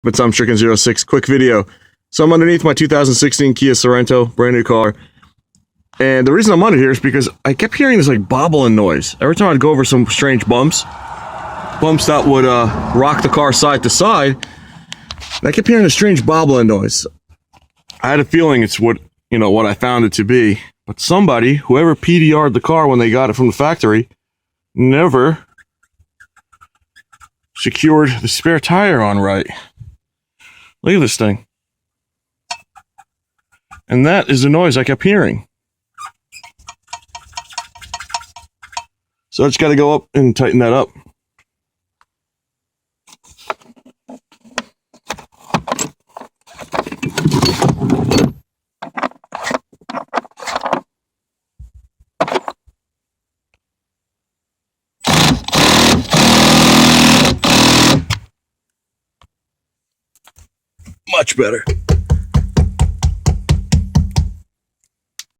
But Tom Stricken 06, quick video. So I'm underneath my 2016 Kia Sorento, brand new car. And the reason I'm under here is because I kept hearing this like bobbling noise. Every time I'd go over some strange bumps that would rock the car side to side. And I kept hearing a strange bobbling noise. I had a feeling it's what I found it to be. But somebody, whoever PDR'd the car when they got it from the factory, never secured the spare tire on right. Look at this thing. And that is the noise I kept hearing. So I just got to go up and tighten that up. Much better.